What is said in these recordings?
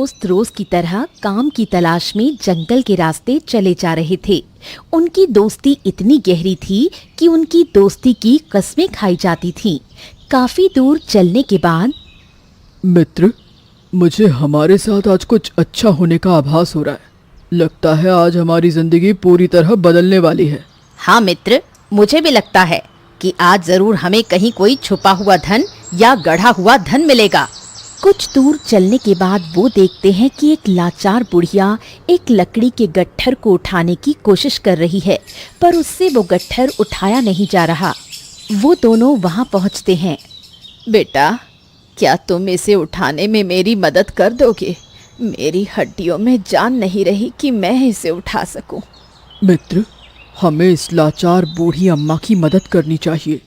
दोस्त रोज की तरह काम की तलाश में जंगल के रास्ते चले जा रहे थे। उनकी दोस्ती इतनी गहरी थी कि उनकी दोस्ती की कस्में खाई जाती थीं। काफी दूर चलने के बाद, मित्र, मुझे हमारे साथ आज कुछ अच्छा होने का आभास हो रहा है। लगता है आज हमारी जिंदगी पूरी तरह बदलने वाली है। हाँ मित्र, मुझे भी लगता है कि आज जरूर हमें कहीं कोई छुपा हुआ धन या गढ़ा हुआ धन मिलेगा। कुछ दूर चलने के बाद वो देखते हैं कि एक लाचार बुढ़िया एक लकड़ी के गट्ठर को उठाने की कोशिश कर रही है, पर उससे वो गट्ठर उठाया नहीं जा रहा। वो दोनों वहां पहुंचते हैं। बेटा, क्या तुम इसे उठाने में मेरी मदद कर दोगे? मेरी हड्डियों में जान नहीं रही कि मैं इसे उठा सकूं। मित्र, हमें इस लाचार बूढ़ी अम्मा की मदद करनी चाहिए।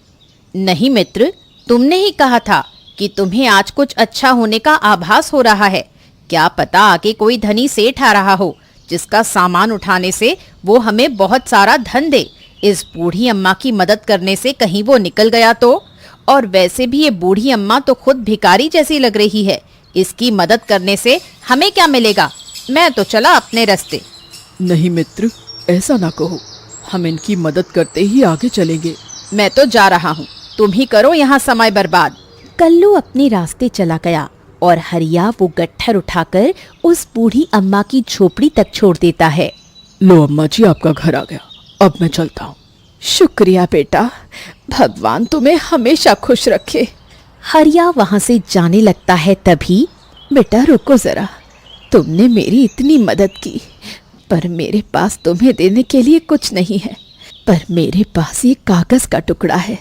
नहीं मित्र, तुमने ही कहा था कि तुम्हें आज कुछ अच्छा होने का आभास हो रहा है। क्या पता आगे कोई धनी सेठ आ रहा हो जिसका सामान उठाने से वो हमें बहुत सारा धन दे। इस बूढ़ी अम्मा की मदद करने से कहीं वो निकल गया तो? और वैसे भी ये बूढ़ी अम्मा तो खुद भिखारी जैसी लग रही है। इसकी मदद करने से हमें क्या मिलेगा? मैं तो चला अपने रास्ते। नहीं मित्र, ऐसा ना कहो। हम इनकी मदद करते ही आगे चलेंगे। मैं तो जा रहा हूँ, तुम ही करो यहाँ समय बर्बाद। कल्लू अपने रास्ते चला गया और हरिया वो गट्ठर उठाकर उस बूढ़ी अम्मा की झोपड़ी तक छोड़ देता है। लो अम्मा जी, आपका घर आ गया। अब मैं चलता हूँ। शुक्रिया बेटा, भगवान तुम्हें हमेशा खुश रखे। हरिया वहां से जाने लगता है। तभी, बेटा रुको जरा, तुमने मेरी इतनी मदद की, पर मेरे पास तुम्हें देने के लिए कुछ नहीं है। पर मेरे पास ये कागज का टुकड़ा है,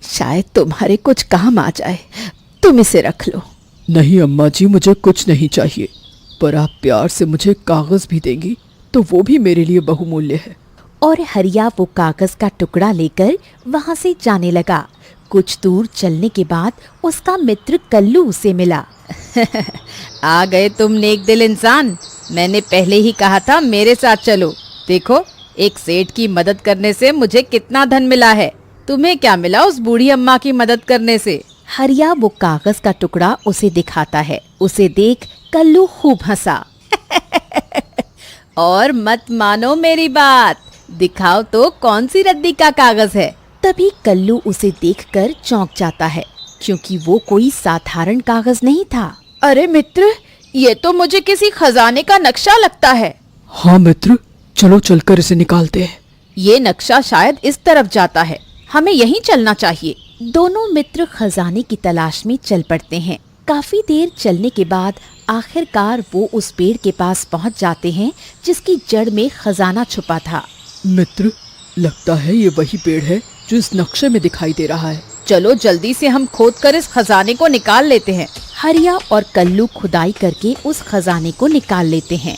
शायद तुम्हारे कुछ काम आ जाए। तुम इसे रख लो। नहीं अम्मा जी, मुझे कुछ नहीं चाहिए, पर आप प्यार से मुझे कागज भी देंगी तो वो भी मेरे लिए बहुमूल्य है। और हरिया वो कागज का टुकड़ा लेकर वहां से जाने लगा। कुछ दूर चलने के बाद उसका मित्र कल्लू उसे मिला। आ गए तुम नेक दिल इंसान। मैंने पहले ही कहा था मेरे साथ चलो। देखो, एक सेठ की मदद करने से मुझे कितना धन मिला है। तुम्हें क्या मिला उस बूढ़ी अम्मा की मदद करने से? हरिया वो कागज का टुकड़ा उसे दिखाता है। उसे देख कल्लू खूब हंसा। और मत मानो मेरी बात, दिखाओ तो कौन सी रद्दी का कागज है। तभी कल्लू उसे देखकर चौंक जाता है, क्योंकि वो कोई साधारण कागज नहीं था। अरे मित्र, ये तो मुझे किसी खजाने का नक्शा लगता है। हाँ मित्र, चलो चलकर इसे निकालते हैं। ये नक्शा शायद इस तरफ जाता है, हमें यहीं चलना चाहिए। दोनों मित्र खजाने की तलाश में चल पड़ते हैं। काफी देर चलने के बाद आखिरकार वो उस पेड़ के पास पहुंच जाते हैं जिसकी जड़ में खजाना छुपा था। मित्र, लगता है ये वही पेड़ है जो इस नक्शे में दिखाई दे रहा है। चलो जल्दी से हम खोदकर इस खजाने को निकाल लेते हैं। हरिया और कल्लू खुदाई करके उस खजाने को निकाल लेते हैं।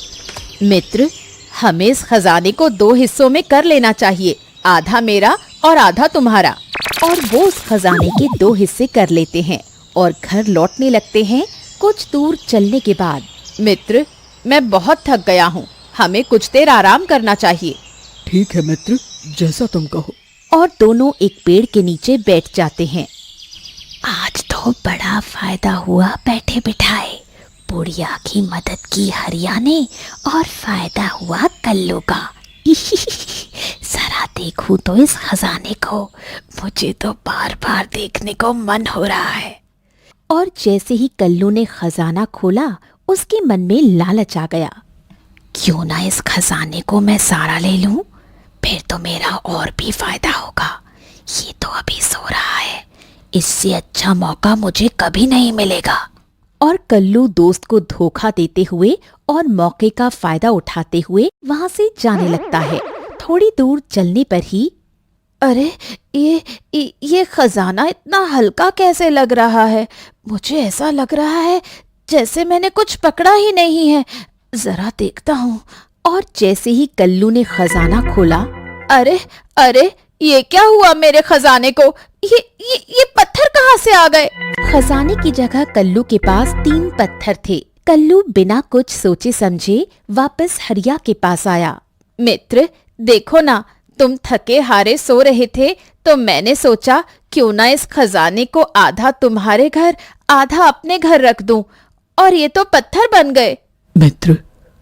मित्र, हमें इस खजाने को 2 हिस्सों में कर लेना चाहिए, आधा मेरा और आधा तुम्हारा। और वो उस खजाने के 2 हिस्से कर लेते हैं और घर लौटने लगते हैं। कुछ दूर चलने के बाद, मित्र, मैं बहुत थक गया हूँ, हमें कुछ देर आराम करना चाहिए। ठीक है मित्र, जैसा तुम कहो। और दोनों एक पेड़ के नीचे बैठ जाते हैं। आज तो बड़ा फायदा हुआ बैठे बिठाए। बुढ़िया की मदद की हरिया ने और फायदा हुआ कल्लू का। जरा देखूं तो इस खजाने को, मुझे तो बार बार देखने को मन हो रहा है। और जैसे ही कल्लू ने खजाना खोला, उसके मन में लालच आ गया। क्यों ना इस खजाने को मैं सारा ले लूं, फिर तो मेरा और भी फायदा होगा। ये तो अभी सो रहा है, इससे अच्छा मौका मुझे कभी नहीं मिलेगा। और कल्लू दोस्त को धोखा देते हुए और मौके का फायदा उठाते हुए वहां से जाने लगता है। थोड़ी दूर चलने पर ही, अरे ये खजाना इतना हल्का कैसे लग रहा है? मुझे ऐसा लग रहा है जैसे मैंने कुछ पकड़ा ही नहीं है। जरा देखता हूँ। और जैसे ही कल्लू ने खजाना खोला, अरे अरे, ये क्या हुआ मेरे खजाने को? ये पत्थर कहाँ से आ गए? खजाने की जगह कल्लू के पास 3 पत्थर थे। कल्लू बिना कुछ सोचे समझे वापस हरिया के पास आया। मित्र, देखो ना, तुम थके हारे सो रहे थे तो मैंने सोचा क्यों ना इस खजाने को आधा तुम्हारे घर आधा अपने घर रख दूं, और ये तो पत्थर बन गए। मित्र,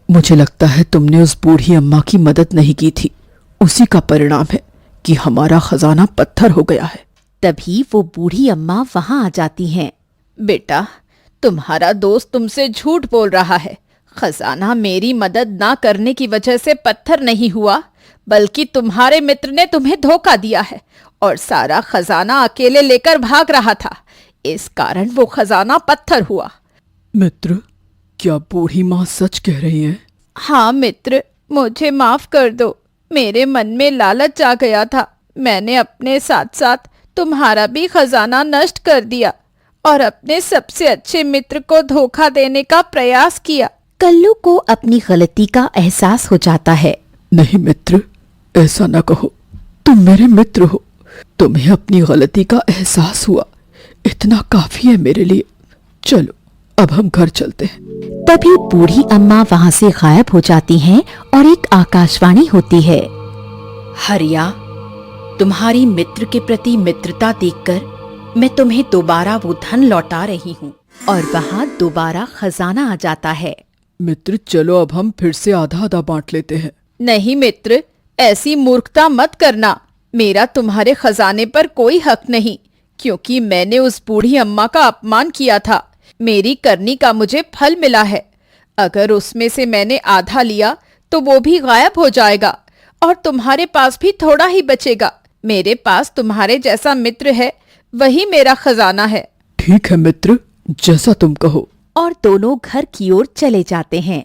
मुझे लगता है तुमने उस बूढ़ी अम्मा की मदद नहीं की थी। उसी का परिणाम है कि हमारा खजाना पत्थर हो गया है। तभी वो बूढ़ी अम्मा वहां आ जाती हैं। बेटा, तुम्हारा दोस्त तुमसे झूठ बोल रहा है। खजाना मेरी मदद ना करने की वजह से पत्थर नहीं हुआ, बल्कि तुम्हारे मित्र ने तुम्हें धोखा दिया है और सारा खजाना अकेले लेकर भाग रहा था। इस कारण वो खजाना पत्थर हुआ। मित्र, क्या बूढ़ी माँ सच कह रही है? हाँ मित्र, मुझे माफ कर दो। मेरे मन में लालच आ गया था। मैंने अपने साथ साथ तुम्हारा भी खजाना नष्ट कर दिया और अपने सबसे अच्छे मित्र को धोखा देने का प्रयास किया। कल्लू को अपनी गलती का एहसास हो जाता है। नहीं मित्र, ऐसा न कहो। तुम मेरे मित्र हो। तुम्हें अपनी गलती का एहसास हुआ, इतना काफी है मेरे लिए। चलो अब हम घर चलते हैं। तभी बूढ़ी अम्मा वहां से गायब हो जाती हैं और एक आकाशवाणी होती है। हरिया, तुम्हारी मित्र के प्रति मित्रता देखकर मैं तुम्हें दोबारा वो धन लौटा रही हूँ। और वहां दोबारा खजाना आ जाता है। मित्र, चलो अब हम फिर से आधा आधा बांट लेते हैं। नहीं मित्र, ऐसी मूर्खता मत करना। मेरा तुम्हारे खजाने पर कोई हक नहीं, क्योंकि मैंने उस बूढ़ी अम्मा का अपमान किया था। मेरी करनी का मुझे फल मिला है। अगर उसमें से मैंने आधा लिया तो वो भी गायब हो जाएगा और तुम्हारे पास भी थोड़ा ही बचेगा। मेरे पास तुम्हारे जैसा मित्र है, वही मेरा खजाना है। ठीक है मित्र, जैसा तुम कहो। और दोनों घर की ओर चले जाते हैं।